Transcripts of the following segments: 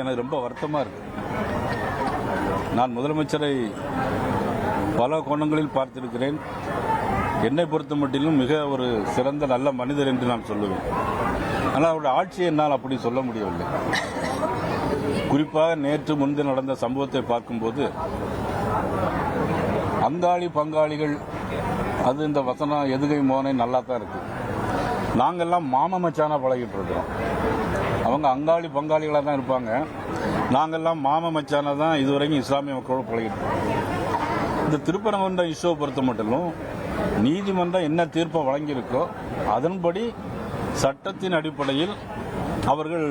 எனக்கு ரொம்ப வருத்தமாக இருக்கு. நான் முதலமைச்சரை பல கோணங்களில் பார்த்திருக்கிறேன். என்னை பொறுத்த மட்டிலும் மிக ஒரு சிறந்த நல்ல மனிதர் என்று நான் சொல்லுவேன். ஆனால் அவருடைய ஆட்சியை என்னால் அப்படி சொல்ல முடியவில்லை. குறிப்பாக நேற்று முன்தினம் நடந்த சம்பவத்தை பார்க்கும்போது அங்காளி பங்காளிகள் அது இந்த வசனம் எதுகை மோனை நல்லா தான் இருக்கு. நாங்கெல்லாம் மாம மச்சானா பழகிட்டு இருக்கிறோம். அவங்க அங்காளி பங்காளிகளாக தான் இருப்பாங்க. நாங்கெல்லாம் மாம மச்சானா தான் இதுவரைக்கும் இஸ்லாமிய மக்களோடு பழகிட்டு இருக்கோம். இந்த திருப்பரங்குன்றம் இஷ்யூவை பொறுத்த மட்டும் நீதிமன்றம் என்ன தீர்ப்பை வழங்கியிருக்கோ அதன்படி சட்டத்தின் அடிப்படையில் அவர்கள்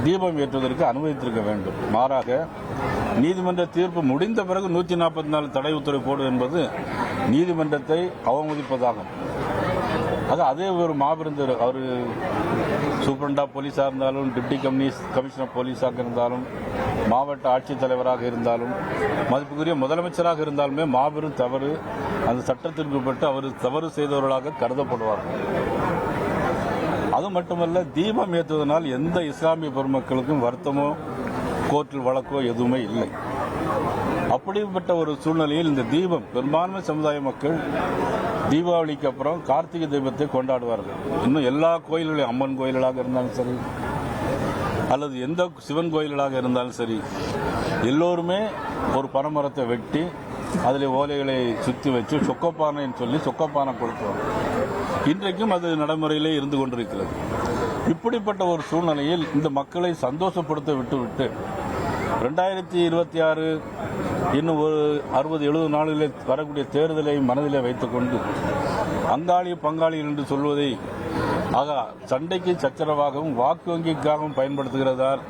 தீபம் ஏற்றுவதற்கு அனுமதித்திருக்க வேண்டும். மாறாக நீதிமன்ற தீர்ப்பு முடிந்த பிறகு 144 தடை உத்தரவு போடுவது என்பது நீதிமன்றத்தை அவமதிப்பதாகும். அதே ஒரு மாபெரும் அவர் சூப்பரண்டா போலீஸாக இருந்தாலும், டிப்டி கமிஷனர் போலீஸாக இருந்தாலும், மாவட்ட ஆட்சித்தலைவராக இருந்தாலும், மதிப்புக்குரிய முதலமைச்சராக இருந்தாலுமே மாபெரும் தவறு அந்த சட்டத்திற்கு உட்பட்டு அவர் தவறு செய்தவர்களாக கருதப்படுவார்கள். அது மட்டுமல்ல, தீபம் ஏற்றுவதனால் எந்த இஸ்லாமிய பெருமக்களுக்கும் வருத்தமோ கோர்ட்டில் வழக்கோ எதுவுமே இல்லை. அப்படிப்பட்ட ஒரு சூழ்நிலையில் இந்த தீபம் பெரும்பான்மை சமுதாய மக்கள் தீபாவளிக்கு அப்புறம் கார்த்திகை தீபத்தை கொண்டாடுவார்கள். இன்னும் எல்லா கோயில்களையும், அம்மன் கோயில்களாக இருந்தாலும் சரி அல்லது எந்த சிவன் கோயில்களாக இருந்தாலும் சரி, எல்லோருமே ஒரு பனைமரத்தை வெட்டி அதில் ஓலைகளை சுற்றி வச்சு சொக்கப்பானைன்னு சொல்லி சொக்கப்பானை கொடுத்தோம். இன்றைக்கும் அது நடைமுறையிலே இருந்து கொண்டிருக்கிறது. இப்படிப்பட்ட ஒரு சூழ்நிலையில் இந்த மக்களை சந்தோஷப்படுத்த விட்டுவிட்டு 2026 இன்னும் ஒரு 60-70 நாடுகளில் வரக்கூடிய தேர்தலை மனதிலே வைத்துக் கொண்டு அங்காளி பங்காளிகள் என்று சொல்வதை சண்டைக்கு சச்சரவாகவும் வாக்கு வங்கிக்காகவும் பயன்படுத்துகிறார்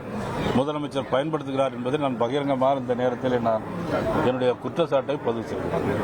முதலமைச்சர் பயன்படுத்துகிறார் என்பதை நான் பகிரங்கமாக இந்த நேரத்தில் நான் என்னுடைய குற்றச்சாட்டை பதிவு செய்கிறேன்.